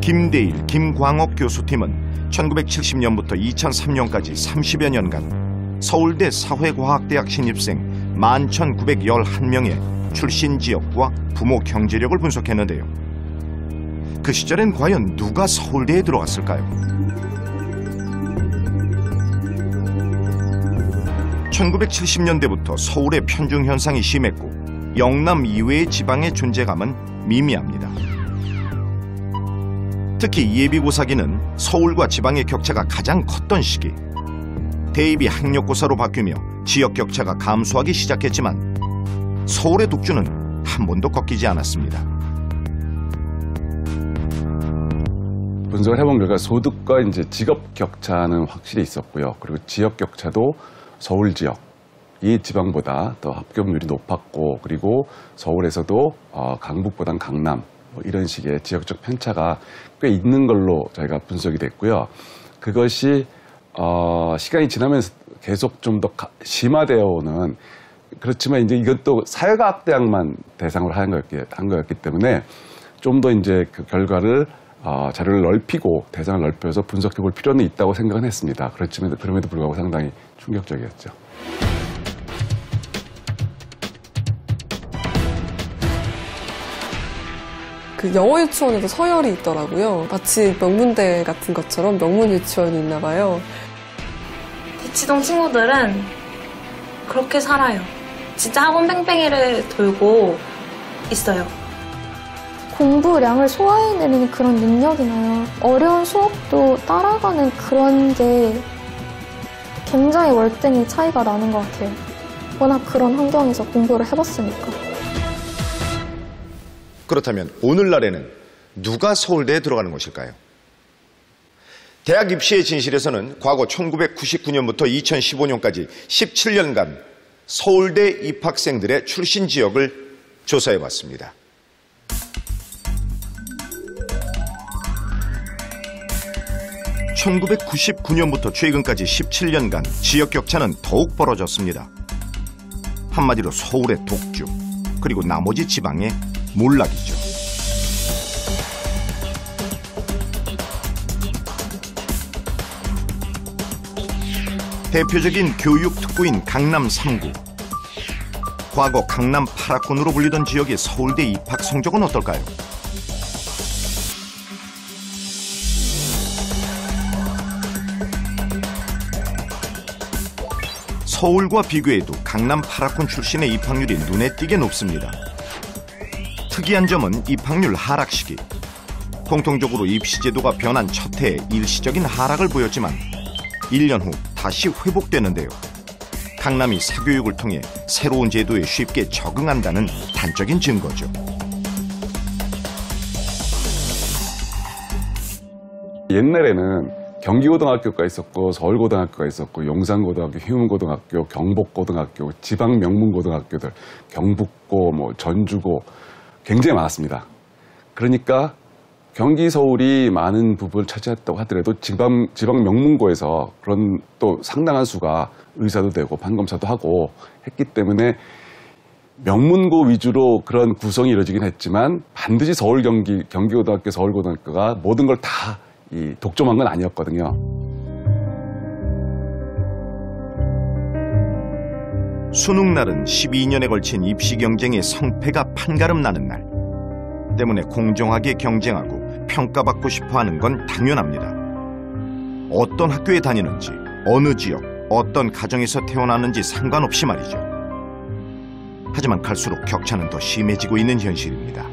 김대일, 김광옥 교수팀은 1970년부터 2003년까지 30여 년간 서울대 사회과학대학 신입생 11,911명의 출신 지역과 부모 경제력을 분석했는데요. 그 시절엔 과연 누가 서울대에 들어갔을까요? 1970년대부터 서울의 편중 현상이 심했고 영남 이외의 지방의 존재감은 미미합니다. 특히 예비고사기는 서울과 지방의 격차가 가장 컸던 시기. 대입이 학력고사로 바뀌며 지역 격차가 감소하기 시작했지만 서울의 독주는 한 번도 꺾이지 않았습니다. 분석을 해본 결과 소득과 이제 직업 격차는 확실히 있었고요. 그리고 지역 격차도 서울 지역, 이 지방보다 더 합격률이 높았고, 그리고 서울에서도 강북보단 강남 이런 식의 지역적 편차가 꽤 있는 걸로 저희가 분석이 됐고요. 그것이 시간이 지나면서 계속 좀 더 심화되어 오는, 그렇지만 이제 이것도 사회과학대학만 대상으로 한 거였기 때문에 좀 더 이제 그 결과를 자료를 넓히고 대상을 넓혀서 분석해 볼 필요는 있다고 생각은 했습니다. 그렇지만 그럼에도 불구하고 상당히 충격적이었죠. 그 영어 유치원에도 서열이 있더라고요. 마치 명문대 같은 것처럼 명문 유치원이 있나 봐요. 대치동 친구들은 그렇게 살아요. 진짜 학원 뺑뺑이를 돌고 있어요. 공부량을 소화해내는 그런 능력이나요. 어려운 수업도 따라가는 그런 게 굉장히 월등히 차이가 나는 것 같아요. 워낙 그런 환경에서 공부를 해봤으니까. 그렇다면 오늘날에는 누가 서울대에 들어가는 것일까요? 대학 입시의 진실에서는 과거 1999년부터 2015년까지 17년간 서울대 입학생들의 출신 지역을 조사해봤습니다. (1999년부터) 최근까지 17년간 지역 격차는 더욱 벌어졌습니다. 한마디로 서울의 독주, 그리고 나머지 지방의 몰락이죠. 대표적인 교육 특구인 강남 3구. 과거 강남 8학군으로 불리던 지역의 서울대 입학 성적은 어떨까요? 서울과 비교해도 강남 8학군 출신의 입학률이 눈에 띄게 높습니다. 특이한 점은 입학률 하락 시기. 공통적으로 입시 제도가 변한 첫 해에 일시적인 하락을 보였지만 1년 후 다시 회복되는데요. 강남이 사교육을 통해 새로운 제도에 쉽게 적응한다는 단적인 증거죠. 옛날에는 경기고등학교가 있었고 서울고등학교가 있었고 용산고등학교, 휴문고등학교, 경복고등학교, 지방 명문고등학교들, 경북고, 전주고 굉장히 많았습니다. 그러니까 경기, 서울이 많은 부분을 차지했다고 하더라도 지방 명문고에서 그런 또 상당한 수가 의사도 되고 판검사도 하고 했기 때문에 명문고 위주로 그런 구성이 이루어지긴 했지만 반드시 경기고등학교, 서울고등학교가 모든 걸 다 독점한 건 아니었거든요. 수능날은 12년에 걸친 입시 경쟁의 성패가 판가름 나는 날. 때문에 공정하게 경쟁하고 평가받고 싶어하는 건 당연합니다. 어떤 학교에 다니는지, 어느 지역, 어떤 가정에서 태어났는지 상관없이 말이죠. 하지만 갈수록 격차는 더 심해지고 있는 현실입니다.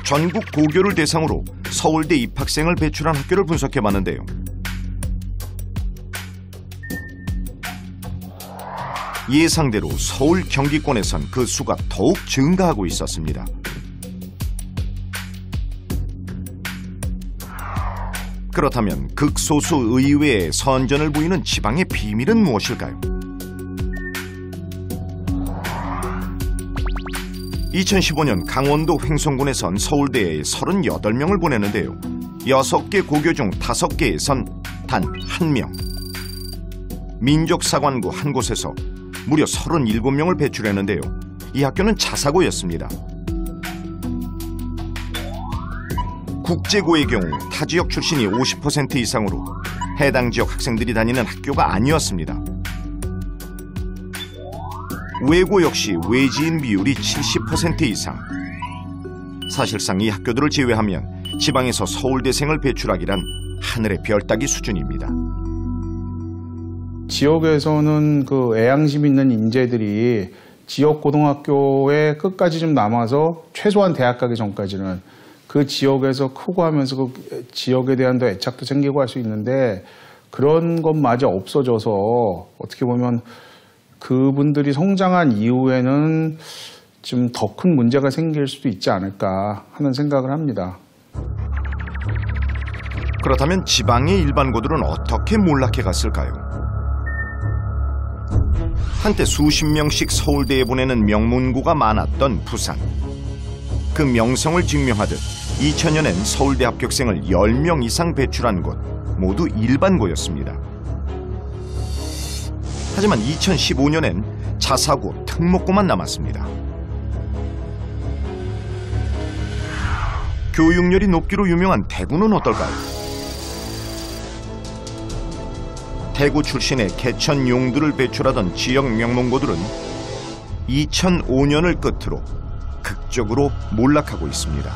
전국 고교를 대상으로 서울대 입학생을 배출한 학교를 분석해봤는데요. 예상대로 서울 경기권에선 그 수가 더욱 증가하고 있었습니다. 그렇다면 극소수 의외의 선전을 보이는 지방의 비밀은 무엇일까요? 2015년 강원도 횡성군에선 서울대에 38명을 보내는데요. 6개 고교 중 5개에선 단 1명. 민족사관구 한 곳에서 무려 37명을 배출했는데요. 이 학교는 자사고였습니다. 국제고의 경우 타 지역 출신이 50% 이상으로 해당 지역 학생들이 다니는 학교가 아니었습니다. 외고 역시 외지인 비율이 70% 이상. 사실상 이 학교들을 제외하면 지방에서 서울대생을 배출하기란 하늘의 별 따기 수준입니다. 지역에서는 그 애양심 있는 인재들이 지역 고등학교에 끝까지 좀 남아서 최소한 대학 가기 전까지는 그 지역에서 크고 하면서 그 지역에 대한 더 애착도 생기고 할 수 있는데 그런 것마저 없어져서 어떻게 보면 그분들이 성장한 이후에는 좀 더 큰 문제가 생길 수도 있지 않을까 하는 생각을 합니다. 그렇다면 지방의 일반고들은 어떻게 몰락해 갔을까요? 한때 수십 명씩 서울대에 보내는 명문고가 많았던 부산. 그 명성을 증명하듯 2000년엔 서울대 합격생을 10명 이상 배출한 곳 모두 일반고였습니다. 하지만 2015년엔 자사고, 특목고만 남았습니다. 교육열이 높기로 유명한 대구는 어떨까요? 대구 출신의 개천 용두를 배출하던 지역 명문고들은 2005년을 끝으로 극적으로 몰락하고 있습니다.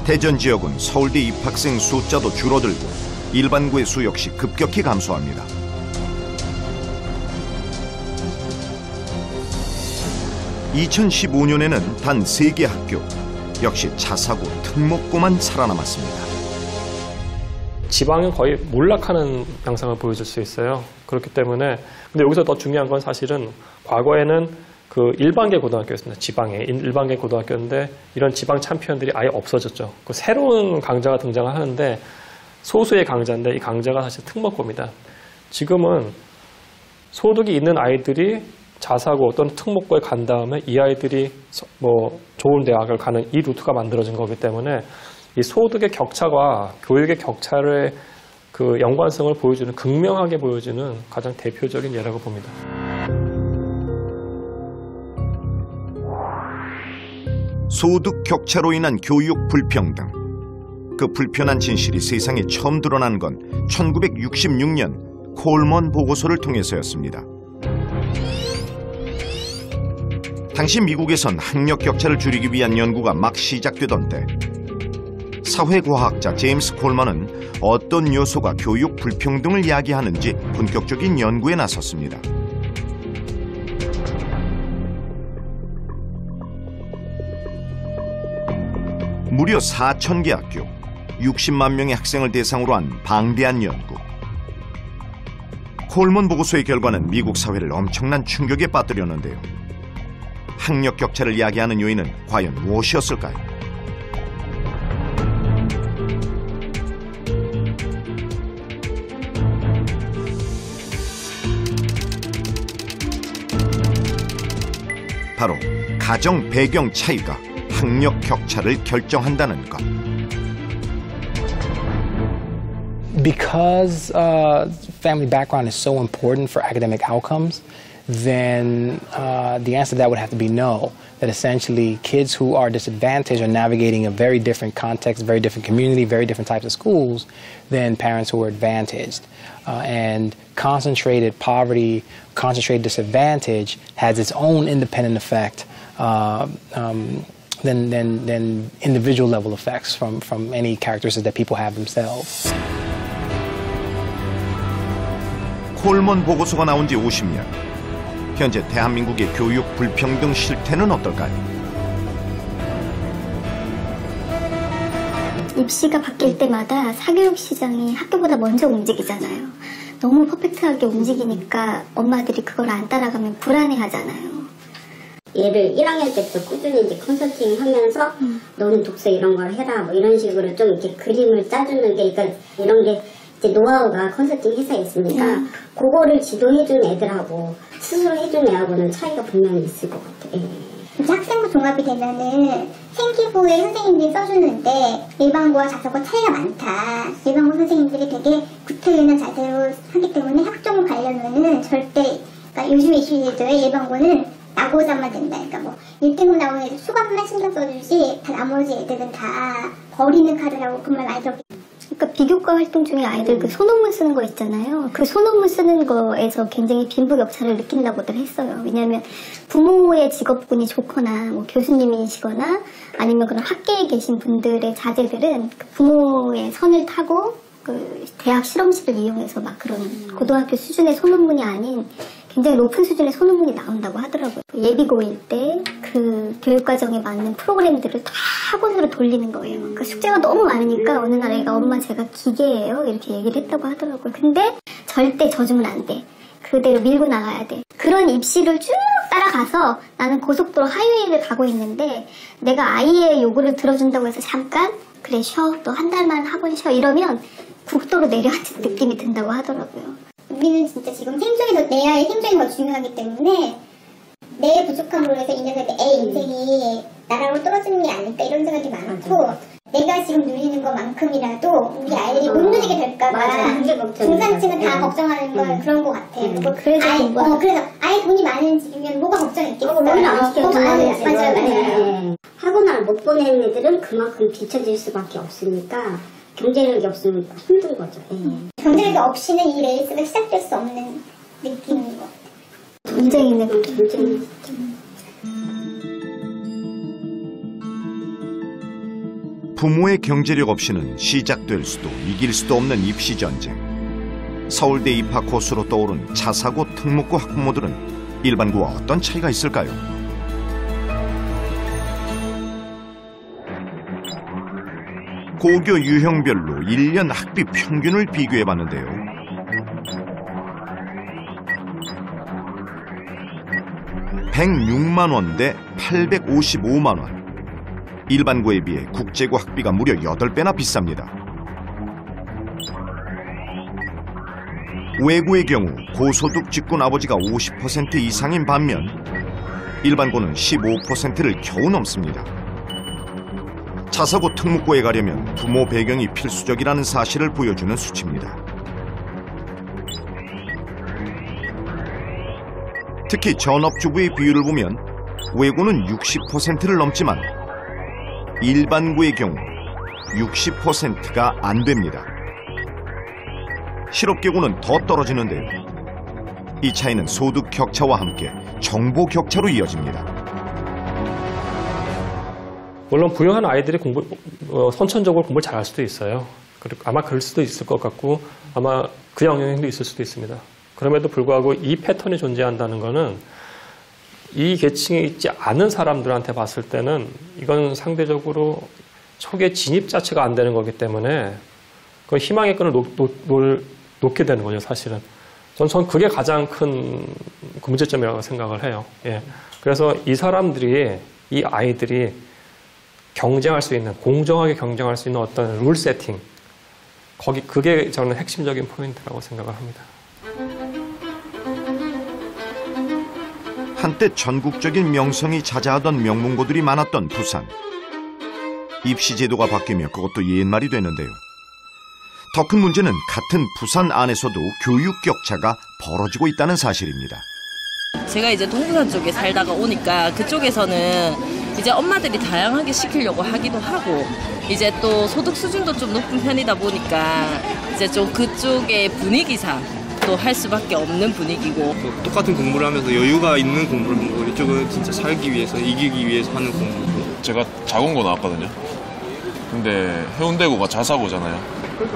대전 지역은 서울대 입학생 숫자도 줄어들고 일반고의 수 역시 급격히 감소합니다. 2015년에는 단 3개 학교, 역시 자사고, 특목고만 살아남았습니다. 지방은 거의 몰락하는 양상을 보여줄 수 있어요. 그렇기 때문에 근데 여기서 더 중요한 건 사실은 과거에는 그 일반계 고등학교였습니다. 지방에 일반계 고등학교인데 이런 지방 챔피언들이 아예 없어졌죠. 그 새로운 강자가 등장을 하는데 소수의 강자인데 이 강자가 사실 특목고입니다. 지금은 소득이 있는 아이들이 자사고 또는 특목고에 간 다음에 이 아이들이 뭐 좋은 대학을 가는 이 루트가 만들어진 거기 때문에 이 소득의 격차와 교육의 격차를 그 연관성을 보여주는 극명하게 보여주는 가장 대표적인 예라고 봅니다. 소득 격차로 인한 교육 불평등. 그 불편한 진실이 세상에 처음 드러난 건 1966년 콜먼 보고서를 통해서였습니다. 당시 미국에선 학력 격차를 줄이기 위한 연구가 막 시작되던 때 사회과학자 제임스 콜먼은 어떤 요소가 교육 불평등을 야기하는지 본격적인 연구에 나섰습니다. 무려 4,000개 학교, 60만 명의 학생을 대상으로 한 방대한 연구. 콜먼 보고서의 결과는 미국 사회를 엄청난 충격에 빠뜨렸는데요. 학력 격차를 야기하는 요인은 과연 무엇이었을까요? 바로 가정 배경 차이가 학력 격차를 결정한다는 것. Because family background is so important for academic outcomes, then the answer to that would have to be no. That essentially kids who are disadvantaged are navigating a very different context, very different community, very different types of schools than parents who are advantaged. And concentrated poverty, concentrated disadvantage has its own independent effect than individual level effects from any characteristics that people have themselves. 콜먼 보고서가 나온 지 50년. 현재 대한민국의 교육 불평등 실태는 어떨까요? 입시가 바뀔 때마다 사교육 시장이 학교보다 먼저 움직이잖아요. 너무 퍼펙트하게 움직이니까 엄마들이 그걸 안 따라가면 불안해하잖아요. 얘를 1학년 때부터 꾸준히 이제 컨설팅 하면서 너는 독서 이런 걸 해라 뭐 이런 식으로 좀 이렇게 그림을 짜주는 게 그러니까 이런 게 이제 노하우가 컨설팅 회사에 있으니까 그거를 지도해준 애들하고 스스로 해준 애하고는 차이가 분명히 있을 것 같아. 학생부 종합이 되면은 생기부에 선생님들이 써주는데 일반고와 자사고 차이가 많다. 일반고 선생님들이 되게 구태의연한 자세로 하기 때문에 학종 가려면은 절대, 그러니까 요즘에 이슈제도에 일반고는 나고자만 된다. 그러니까 뭐 1등급 나오는 애들 수강만 신경 써주지 다 나머지 애들은 다 버리는 카드라고 그 말 많이 들었기 때문에. 그러니까 비교과 활동 중에 아이들 그 소논문 쓰는 거 있잖아요. 그 소논문 쓰는 거에서 굉장히 빈부격차를 느낀다고들 했어요. 왜냐하면 부모의 직업군이 좋거나 뭐 교수님이시거나 아니면 그런 학계에 계신 분들의 자제들은 그 부모의 선을 타고 그 대학 실험실을 이용해서 막 그런 고등학교 수준의 소논문이 아닌 굉장히 높은 수준의 소논문이 나온다고 하더라고요. 예비고일 때 그 교육과정에 맞는 프로그램들을 다 학원으로 돌리는 거예요. 그러니까 숙제가 너무 많으니까 어느 날 애가 엄마 제가 기계예요 이렇게 얘기를 했다고 하더라고요. 근데 절대 져주면 안 돼. 그대로 밀고 나가야 돼. 그런 입시를 쭉 따라가서 나는 고속도로 하이웨이를 가고 있는데 내가 아이의 요구를 들어준다고 해서 잠깐 그래 쉬어 너 한 달만 학원 쉬어 이러면 국도로 내려앉은 느낌이 든다고 하더라고요. 우리는 진짜 지금 내 아이의 생존이 더 중요하기 때문에 내 부족함으로 해서 이 녀석의 애 인생이 나라로 떨어지는 게 아닐까 이런 생각이 많고 내가 지금 누리는 것만큼이라도 우리 아이들이 못 누리게 될까봐 중산층은 다 걱정하는 건 그런 것 같아요. 그래서 아이 돈이 많은 집이면 뭐가 걱정했겠어. 맞아요. 학원을 못 보내는 애들은 그만큼 뒤처질 수밖에 없으니까 경제력이 없으면 힘든 거죠. 경제력이 없이는 이 레이스가 시작될 수 없는 느낌인 것 같아요. 전쟁이네, 전쟁. 부모의 경제력 없이는 시작될 수도 이길 수도 없는 입시 전쟁. 서울대 입학 코스로 떠오른 자사고 특목고 학부모들은 일반고와 어떤 차이가 있을까요? 고교 유형별로 1년 학비 평균을 비교해봤는데요. (106만) 대 (855만) 일반고에 비해 국제고 학비가 무려 8배나 비쌉니다. 외고의 경우 고소득 직군 아버지가 50% 이상인 반면 일반고는 15%를 겨우 넘습니다. 자사고 특목고에 가려면 부모 배경이 필수적이라는 사실을 보여주는 수치입니다. 특히 전업주부의 비율을 보면 외고는 60%를 넘지만 일반고의 경우 60%가 안 됩니다. 실업계고는 더 떨어지는데요. 이 차이는 소득 격차와 함께 정보 격차로 이어집니다. 물론 부유한 아이들이 선천적으로 공부를 잘할 수도 있어요. 그리고 아마 그럴 수도 있을 것 같고 아마 그 영향도 있을 수도 있습니다. 그럼에도 불구하고 이 패턴이 존재한다는 것은 이 계층에 있지 않은 사람들한테 봤을 때는 이건 상대적으로 초기에 진입 자체가 안 되는 거기 때문에 그 희망의 끈을 놓게 되는 거죠, 사실은. 전 그게 가장 큰 문제점이라고 생각을 해요. 예. 그래서 이 사람들이, 이 아이들이 경쟁할 수 있는, 공정하게 경쟁할 수 있는 어떤 룰 세팅, 그게 저는 핵심적인 포인트라고 생각을 합니다. 한때 전국적인 명성이 자자하던 명문고들이 많았던 부산. 입시 제도가 바뀌며 그것도 옛말이 되는데요. 더 큰 문제는 같은 부산 안에서도 교육 격차가 벌어지고 있다는 사실입니다. 제가 이제 동부산 쪽에 살다가 오니까 그쪽에서는 이제 엄마들이 다양하게 시키려고 하기도 하고 이제 또 소득 수준도 좀 높은 편이다 보니까 이제 좀 그쪽의 분위기상 또 할 수밖에 없는 분위기고 똑같은 공부를 하면서 여유가 있는 공부를 하는 거고 이쪽은 진짜 살기 위해서 이기기 위해서 하는 공부고 제가 자공고 나왔거든요. 근데 해운대고가 자사고잖아요.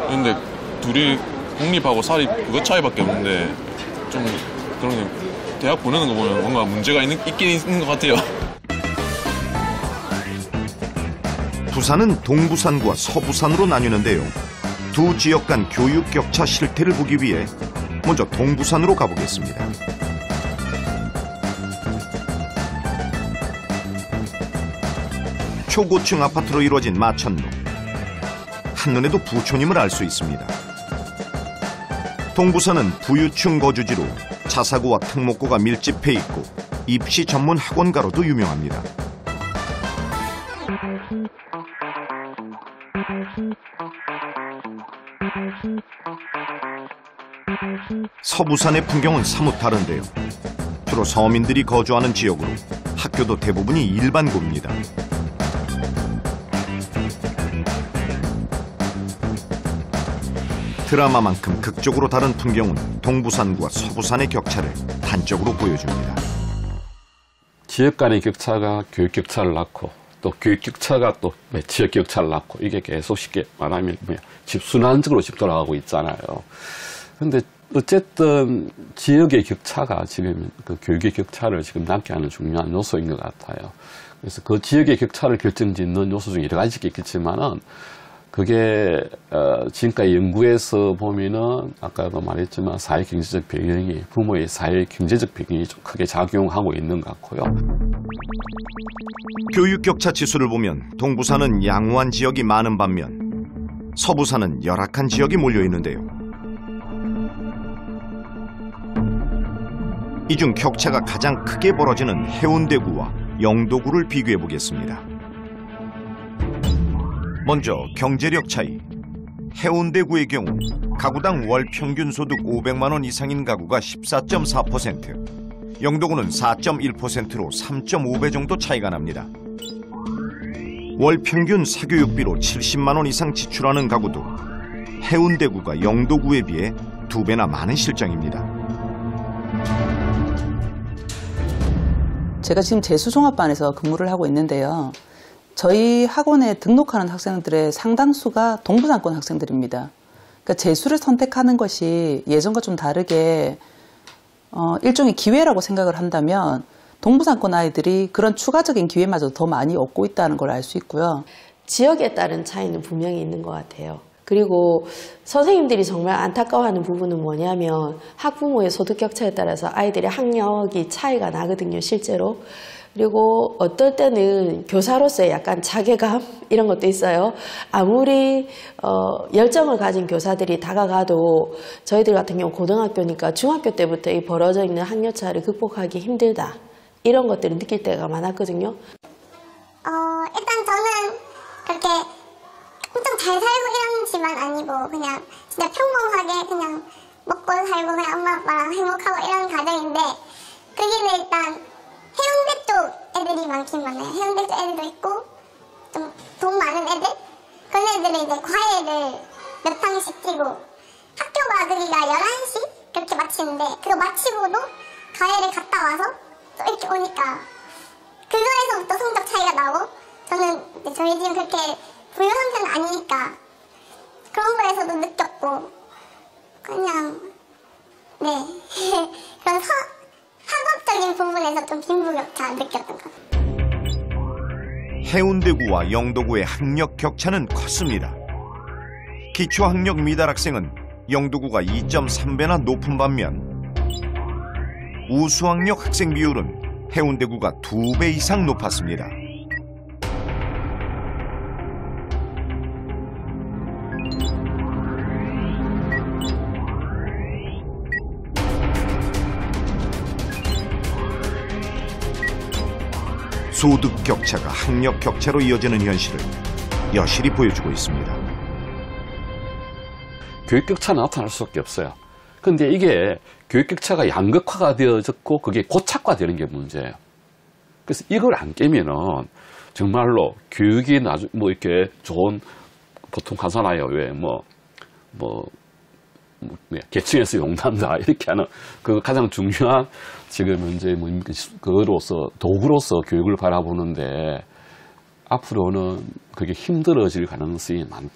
근데 둘이 공립하고 사립 그것 차이밖에 없는데 좀 그런 대학 보내는 거 보면 뭔가 문제가 있긴 있는 것 같아요. 부산은 동부산과 서부산으로 나뉘는데요. 두 지역 간 교육 격차 실태를 보기 위해 먼저 동부산으로 가보겠습니다. 초고층 아파트로 이루어진 마천루. 한눈에도 부촌임을 알 수 있습니다. 동부산은 부유층 거주지로 자사고와 특목고가 밀집해 있고 입시 전문 학원가로도 유명합니다. 서부산의 풍경은 사뭇 다른데요. 주로 서민들이 거주하는 지역으로 학교도 대부분이 일반고입니다. 드라마만큼 극적으로 다른 풍경은 동부산과 서부산의 격차를 단적으로 보여줍니다. 지역 간의 격차가 교육 격차를 낳고 또 교육 격차가 또 지역 격차를 낳고 이게 계속 쉽게 말하면 집순환적으로 집 돌아가고 있잖아요. 그런데 어쨌든 지역의 격차가 지금 그 교육의 격차를 지금 낳게 하는 중요한 요소인 것 같아요. 그래서 그 지역의 격차를 결정짓는 요소 중에 여러 가지가 있겠지만은 그게 지금까지 연구에서 보면은 아까도 말했지만 사회 경제적 배경이 부모의 사회 경제적 배경이 좀 크게 작용하고 있는 것 같고요. 교육 격차 지수를 보면 동부산은 양호한 지역이 많은 반면 서부산은 열악한 지역이 몰려 있는데요. 이 중 격차가 가장 크게 벌어지는 해운대구와 영도구를 비교해 보겠습니다. 먼저 경제력 차이. 해운대구의 경우 가구당 월 평균 소득 500만 원 이상인 가구가 14.4%, 영도구는 4.1%로 3.5배 정도 차이가 납니다. 월 평균 사교육비로 70만 원 이상 지출하는 가구도 해운대구가 영도구에 비해 2배나 많은 실정입니다. 제가 지금 재수종합반에서 근무를 하고 있는데요. 저희 학원에 등록하는 학생들의 상당수가 동부산권 학생들입니다. 그러니까 재수를 선택하는 것이 예전과 좀 다르게 일종의 기회라고 생각을 한다면 동부산권 아이들이 그런 추가적인 기회마저 더 많이 얻고 있다는 걸 알 수 있고요. 지역에 따른 차이는 분명히 있는 것 같아요. 그리고 선생님들이 정말 안타까워하는 부분은 뭐냐면 학부모의 소득 격차에 따라서 아이들의 학력이 차이가 나거든요, 실제로. 그리고 어떨 때는 교사로서의 약간 자괴감 이런 것도 있어요. 아무리 열정을 가진 교사들이 다가가도 저희들 같은 경우 고등학교니까 중학교 때부터 이 벌어져 있는 학력차를 극복하기 힘들다. 이런 것들을 느낄 때가 많았거든요. 일단 저는 그렇게 엄청 잘 살고 이런 집안 아니고 그냥 진짜 평범하게 그냥 먹고 살고 그냥 엄마 아빠랑 행복하고 이런 가정인데 거기는 일단 해운대 쪽 애들이 많긴 많아요. 해운대 쪽 애들도 있고 좀 돈 많은 애들? 그런 애들은 이제 과외를 몇 학씩 뛰고 학교가 거기가 11시? 그렇게 마치는데 그거 마치고도 과외를 갔다 와서 또 이렇게 오니까 그거에서부터 성적 차이가 나고 저는 이제 저희 집은 그렇게 부유한 편은 아니니까 그런 거에서도 느꼈고 그냥 네 그런 학업적인 부분에서 좀 빈부격차 느꼈던 것 같아요. 해운대구와 영도구의 학력 격차는 컸습니다. 기초학력 미달 학생은 영도구가 2.3배나 높은 반면 우수학력 학생 비율은 해운대구가 2배 이상 높았습니다. 소득 격차가 학력 격차로 이어지는 현실을 여실히 보여주고 있습니다. 교육 격차는 나타날 수밖에 없어요. 그런데 이게 교육 격차가 양극화가 되어졌고 그게 고착화되는 게 문제예요. 그래서 이걸 안 깨면은 정말로 교육이 뭐 이렇게 좋은 보통 하잖아요. 왜 계층에서 용난다 이렇게 하는 그 가장 중요한 지금 현재 그로서 도구로서 교육을 바라보는데 앞으로는 그게 힘들어질 가능성이 많다.